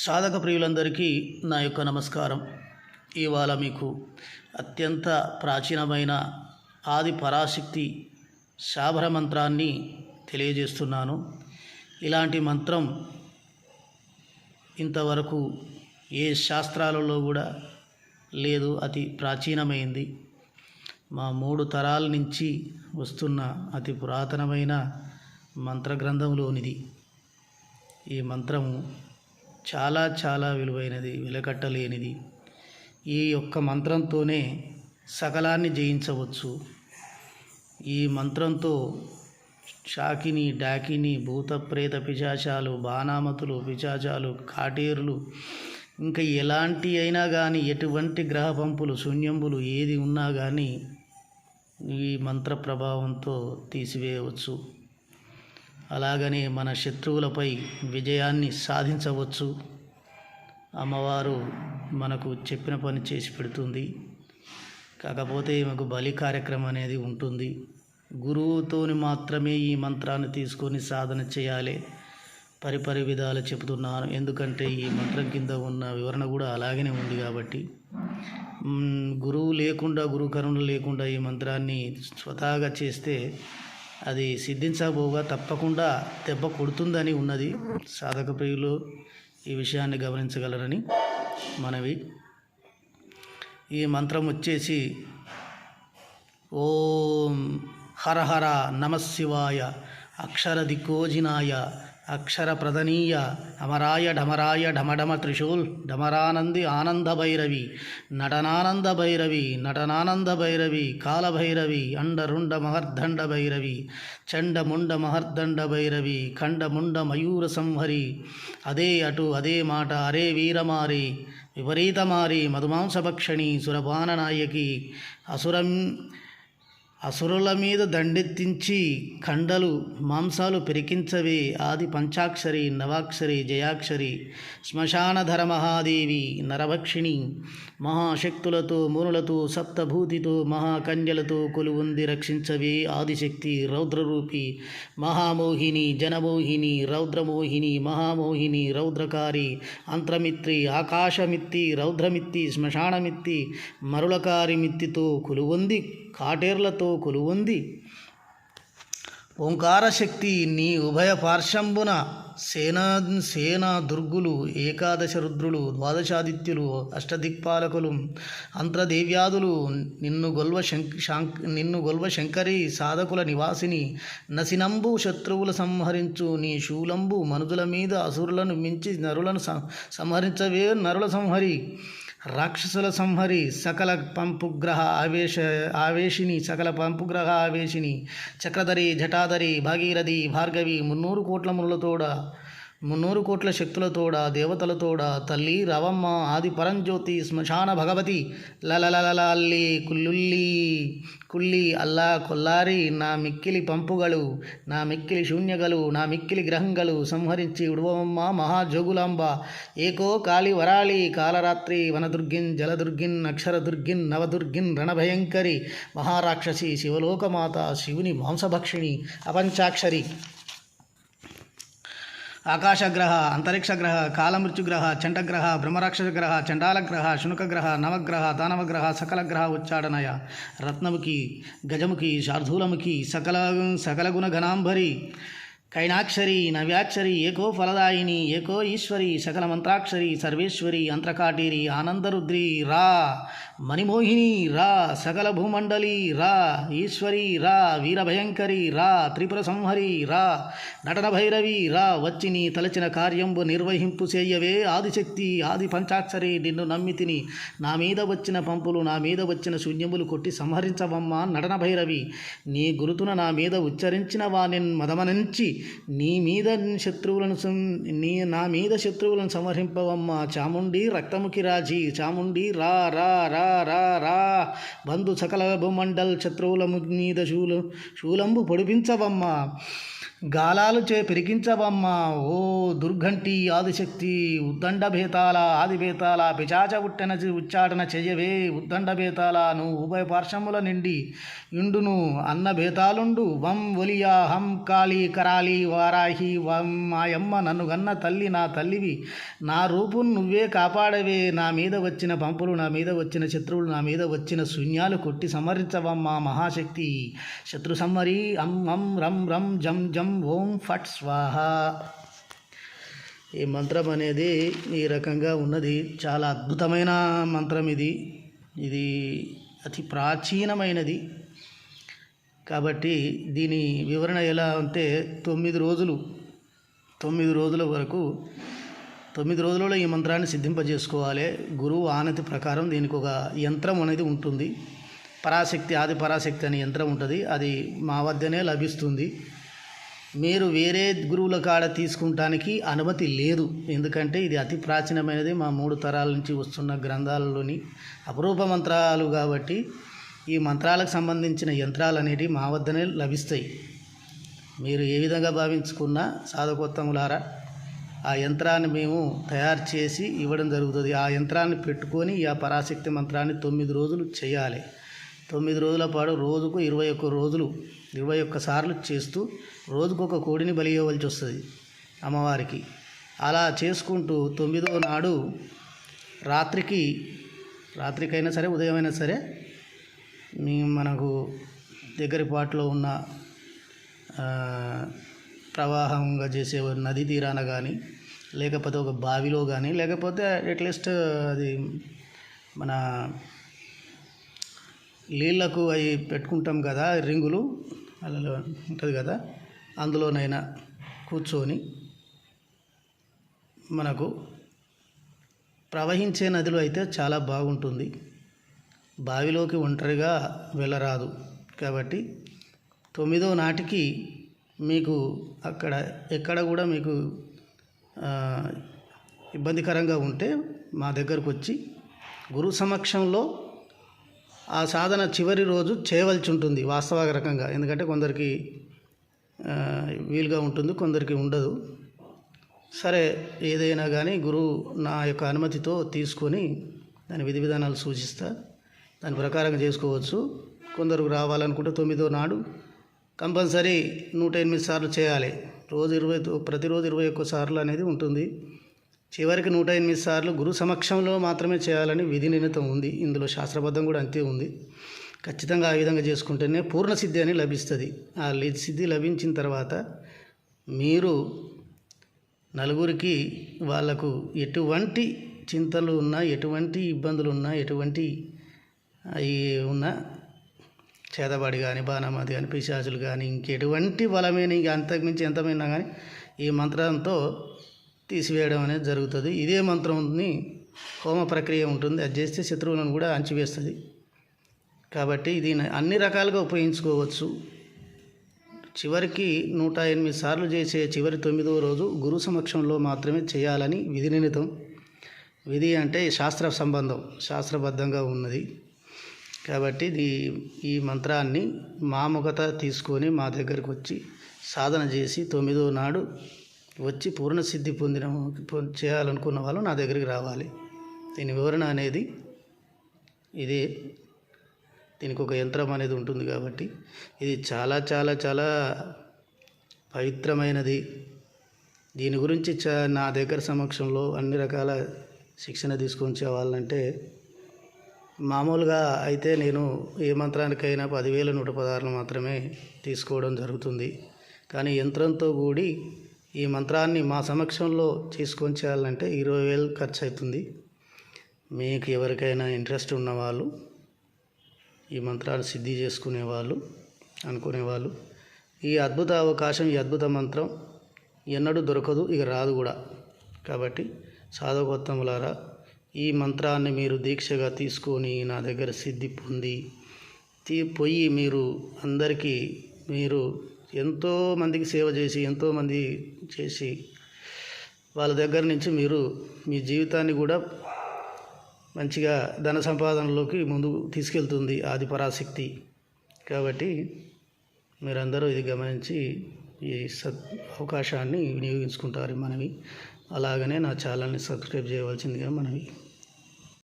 సాధక ప్రియులందరికీ నా యొక్క నమస్కారం. ఇవాళ మీకు అత్యంత ప్రాచీనమైన ఆది పరాశక్తి శాబర మంత్రాన్ని తెలియజేస్తున్నాను. ఇలాంటి మంత్రం ఇంతవరకు ఏ శాస్త్రాలలో కూడా లేదు. అతి ప్రాచీనమైంది. మా 3 తరాల నుంచి వస్తున్న అతి పురాతనమైన మంత్రగ్రంథంలోనిది. ఈ మంత్రము చాలా చాలా విలువైనది, వెలకట్టలేనిది. ఈ యొక్క మంత్రంతోనే సకలాన్ని జయించవచ్చు. ఈ మంత్రంతో శాకిని, డాకిని, భూత ప్రేత పిశాచాలు, బాణామతులు, పిశాచాలు, కాటేరులు, ఇంకా ఎలాంటి అయినా కానీ, ఎటువంటి గ్రహ పంపులు, శూన్యంబులు ఏది ఉన్నా కానీ ఈ మంత్ర ప్రభావంతో తీసివేయవచ్చు. అలాగనే మన శత్రువులపై విజయాన్ని సాధించవచ్చు. అమ్మవారు మనకు చెప్పిన పని చేసి పెడుతుంది. కాకపోతే ఈమెకు బలి కార్యక్రమం అనేది ఉంటుంది. గురువుతోని మాత్రమే ఈ మంత్రాన్ని తీసుకొని సాధన చేయాలి. పరిపరి విధాలు చెబుతున్నాను, ఎందుకంటే ఈ మంత్రం కింద ఉన్న వివరణ కూడా అలాగనే ఉంది కాబట్టి. గురువు లేకుండా, గురు కరుణ లేకుండా ఈ మంత్రాన్ని స్వతహాగా చేస్తే అది సిద్ధించబోగా తప్పకుండా దెబ్బ కొడుతుందని ఉన్నది. సాధక ప్రియులు ఈ విషయాన్ని గమనించగలరని మనవి. ఈ మంత్రం వచ్చేసి ఓం హరహర నమశివాయ అక్షర దిక్కోజినాయ అక్షర ప్రదనీయ అమరాయ ఢమరాయ ఢమఢమ త్రిశూల్ ఢమరానంది ఆనంద భైరవి నటనానంద భైరవి నటనానంద భైరవి కాలభైరవి అండరుండ మహర్దండ భైరవి చండముండ మహర్దండ భైరవి ఖండముండ మయూర సంహరి అదే అటు అదే మాట అరే వీరమారి విపరీతమారి మధుమాంసభక్షణి సురపాన నాయకి అసురుల మీద దండెత్తించి ఖండలు మాంసాలు పెరికించవే ఆది పంచాక్షరి నవాక్షరి జయాక్షరి శ్మశానధర మహాదేవి నరభక్షిణి మహాశక్తులతో మునులతో సప్తభూతితో మహాకన్యలతో కొలువుంది రక్షించవే ఆదిశక్తి రౌద్రరూపి మహామోహిని జనమోహిని రౌద్రమోహిని మహామోహిని రౌద్రకారి అంత్రమిత్రి ఆకాశమిత్తి రౌద్రమిత్తి శ్మశానమిత్తి మరులకారి మిత్తితో కొలువుంది కాటేర్లతో కొలువుంది ఓంకారశక్తి నీ ఉభయ పార్శ్వంబున సేనా దుర్గులు ఏకాదశ రుద్రులు ద్వాదశాదిత్యులు అష్టదిక్పాలకులు అంత్రదేవ్యాదులు నిన్ను గొల్వ శంకరి సాధకుల నివాసిని నసినంబు శత్రువుల సంహరించు నీ శూలంబు మనుజుల మీద అసురులను మించి నరులను సంహరించవే నరుల సంహరి రాక్షసుల సంహరి సకల పంపుగ్రహ ఆవేశిని సకల పంపుగ్రహ ఆవేశిని చక్రధరి జటాధరి భాగీరథి భార్గవి 300 కోట్ల మునులతోడ 300 కోట్ల శక్తులతోడ దేవతలతోడ తల్లి రవమ్మ ఆది పరంజ్యోతి శ్మశాన భగవతి లలలలల్లి కుల్లి అల్లా కొల్లారి నా మిక్కిలి పంపుಗಳು నా మిక్కిలి శూన్యగలు నా మిక్కిలి గ్రహంగలు సంహరించి ఉడవమ్మ మహాజోగులాంబ ఏకో కాళి వరాళి కాలరాత్రి వనదుర్గిన్ జలదుర్గిన్ అక్షరదుర్గిన్ నవదుర్గిన్ రణభయంకరి మహారాక్షసి శివలోకమాత శివుని మాంసభక్షిణి అపంచాక్షరి ఆకాశగ్రహ అంతరిక్షగ్రహ కాలమృత్యుగ్రహ చండగ్రహ బ్రహ్మరాక్షసగ్రహ చండాలగ్రహ శునకగ్రహ నవగ్రహ దానవగ్రహ సకలగ్రహ ఉచ్చాడనయ రత్నముఖి గజముఖి శార్దూలముఖి సకల గుణ ఘనాంబరి కైనాక్షరి నవ్యాక్షరి ఏకో ఫలదాయిని ఏకో ఈశ్వరి సకల మంత్రాక్షరి సర్వేశ్వరి అంత్రకాటేరి ఆనందరుద్రి రా మణిమోహిని రా సకల భూమండలి రా ఈశ్వరి రా వీరభయంకరి రా త్రిపుర సంహరి రా నటన భైరవి రా వచ్చి నీ తలచిన కార్యంబు నిర్వహింపు చేయవే ఆదిశక్తి ఆది పంచాక్షరి నిన్ను నమ్మితిని నా మీద వచ్చిన పంపులు నా మీద వచ్చిన శూన్యములు కొట్టి సంహరించవమ్మ నటన భైరవి నీ గురుతున నా మీద ఉచ్చరించిన వానిన్ మదమనంచి నా మీద శత్రువులను సంహరింపవమ్మ చాముండి రక్తముఖి రాజీ చాముండి రా రా రా రా రా బంధు సకల భూమండల్ శత్రువుల మీద శూలంబు పొడిపించవమ్మ గాలాలు చే పెరిగించవమ్మ ఓ దుర్ఘంటి ఆదిశక్తి ఉద్దండ భేతాల ఆది భేతాల పిచాచ ఉచ్చాటన చెయ్యవే ఉద్దండ భేతాల నువ్వు ఉభయ పార్శ్వముల నిండి ఇండును అన్న భేతాలుండు వం ఒలియా హం కాళీ కరాలి వారాహి వం మాయమ్మ నన్ను గన్న తల్లి నా తల్లివి నా రూపును నువ్వే కాపాడవే నా మీద వచ్చిన పంపులు నా మీద వచ్చిన శత్రువులు నా మీద వచ్చిన శూన్యాలు కొట్టి సమరించవమ్మ మహాశక్తి శత్రు సంహరి అం అం రం రం జం జం ఓం ఫట్ స్వాహ. ఈ మంత్రం అనేది ఈ రకంగా ఉన్నది. చాలా అద్భుతమైన మంత్రం ఇది. ఇది అతి ప్రాచీనమైనది కాబట్టి దీని వివరణ ఎలా అంటే 9 రోజుల వరకు 9 రోజులలో ఈ మంత్రాన్ని సిద్ధింపజేసుకోవాలి. గురువు ఆనతి ప్రకారం దీనికి ఒక యంత్రం అనేది ఉంటుంది. పరాశక్తి ఆది పరాశక్తి అనే యంత్రం ఉంటుంది. అది మా వద్దనే లభిస్తుంది. మీరు వేరే గురువుల కాడ తీసుకుంటానికి అనుమతి లేదు. ఎందుకంటే ఇది అతి ప్రాచీనమైనది. మా 3 తరాల నుంచి వస్తున్న గ్రంథాలలోని అపరూప మంత్రాలు కాబట్టి ఈ మంత్రాలకు సంబంధించిన యంత్రాలు అనేటివి మా వద్దనే లభిస్తాయి. మీరు ఏ విధంగా భావించుకున్నా సాధకోత్తములారా ఆ యంత్రాన్ని మేము తయారు చేసి ఇవ్వడం జరుగుతుంది. ఆ యంత్రాన్ని పెట్టుకొని ఆ పరాశక్తి మంత్రాన్ని 9 రోజులు చేయాలి. 9 రోజుల పాటు రోజుకు 21 రోజులు 21 సార్లు చేస్తూ రోజుకొక కోడిని బలి ఇవ్వవలసి వస్తుంది అమ్మవారికి. అలా చేసుకుంటూ 9వ నాడు రాత్రికైనా సరే ఉదయమైనా సరే మనకు దగ్గరి పాటలో ఉన్న ప్రవాహంగా చేసే నదీ తీరాన కానీ లేకపోతే ఒక బావిలో కానీ లేకపోతే అట్లీస్ట్ అది మన నీళ్లకు అవి పెట్టుకుంటాం కదా రింగులు అలా ఉంటుంది కదా, అందులోనైనా కూర్చొని మనకు ప్రవహించే నదిలో అయితే చాలా బాగుంటుంది. బావిలోకి ఒంటరిగా వెళ్ళరాదు కాబట్టి 9వ నాటికి మీకు ఎక్కడ కూడా మీకు ఇబ్బందికరంగా ఉంటే మా దగ్గరకు వచ్చి గురు సమక్షంలో ఆ సాధన చివరి రోజు చేయవలసి ఉంటుంది వాస్తవ రకంగా. ఎందుకంటే కొందరికి వీలుగా ఉంటుంది, కొందరికి ఉండదు. సరే ఏదైనా కానీ గురువు నా యొక్క అనుమతితో తీసుకొని దాని విధి విధానాలు సూచిస్తా, దాని ప్రకారం చేసుకోవచ్చు. కొందరు రావాలనుకుంటే 9వ నాడు కంపల్సరీ 108 సార్లు చేయాలి. ప్రతిరోజు 21 సార్లు అనేది ఉంటుంది. చివరికి 108 సార్లు గురు సమక్షంలో మాత్రమే చేయాలని విధి నిర్ణీతం ఉంది. ఇందులో శాస్త్రబద్ధం కూడా అంతే ఉంది. ఖచ్చితంగా ఆ విధంగా చేసుకుంటేనే పూర్ణ సిద్ధి అని లభిస్తుంది. ఆ సిద్ధి లభించిన తర్వాత మీరు నలుగురికి వాళ్ళకు ఎటువంటి చింతలు ఉన్నా, ఎటువంటి ఇబ్బందులు ఉన్నా, ఎటువంటి అవి ఉన్నా, చేతబడి కానీ బాణామతి కానీ పిశాచులు కానీ ఇంకెటువంటి బలమైన ఇంక అంతకుమించి ఎంతమైనా కానీ ఈ మంత్రంతో తీసివేయడం అనేది జరుగుతుంది. ఇదే మంత్రంని హోమ ప్రక్రియ ఉంటుంది. అది చేస్తే శత్రువులను కూడా అంచివేస్తుంది. కాబట్టి ఇది అన్ని రకాలుగా ఉపయోగించుకోవచ్చు. చివరికి 108 సార్లు చేసే చివరి 9వ రోజు గురు సమక్షంలో మాత్రమే చేయాలని విధి నిర్ణీతం. విధి అంటే శాస్త్రబద్ధంగా ఉన్నది. కాబట్టి ఈ మంత్రాన్ని మాముఖత తీసుకొని మా దగ్గరకు వచ్చి సాధన చేసి 9వ నాడు వచ్చి పూర్ణ సిద్ధి చేయాలనుకున్న వాళ్ళు నా దగ్గరికి రావాలి. దీని వివరణ అనేది ఇదే. దీనికి ఒక యంత్రం అనేది ఉంటుంది కాబట్టి ఇది చాలా చాలా చాలా పవిత్రమైనది. దీని గురించి నా దగ్గర సమక్షంలో అన్ని రకాల శిక్షణ తీసుకొని చేయాలంటే మామూలుగా అయితే నేను ఏ మంత్రానికైనా 10,116 మాత్రమే తీసుకోవడం జరుగుతుంది. కానీ యంత్రంతో కూడి ఈ మంత్రాన్ని మా సమక్షంలో తీసుకొని చేయాలంటే 20,000 ఖర్చు అవుతుంది. మీకు ఎవరికైనా ఇంట్రెస్ట్ ఉన్నవాళ్ళు, ఈ మంత్రాన్ని సిద్ధి చేసుకునేవాళ్ళు అనుకునేవాళ్ళు, ఈ అద్భుత అవకాశం, ఈ అద్భుత మంత్రం ఎన్నడూ దొరకదు, ఇక రాదు కూడా. కాబట్టి సాధకోత్తములారా, ఈ మంత్రాన్ని మీరు దీక్షగా తీసుకొని నా దగ్గర సిద్ధి పొంది పోయి మీరు ఎంతోమందికి సేవ చేసి ఎంతోమంది చేసి వాళ్ళ దగ్గర నుంచి మీరు మీ జీవితాన్ని కూడా మంచిగా ధన సంపాదనలోకి ముందుకు తీసుకెళ్తుంది ఆది పరాశక్తి. కాబట్టి మీరందరూ ఇది గమనించి ఈ అవకాశాన్ని వినియోగించుకుంటారు మనవి. అలాగనే నా ఛానల్ని సబ్స్క్రైబ్ చేయవలసిందిగా మనవి.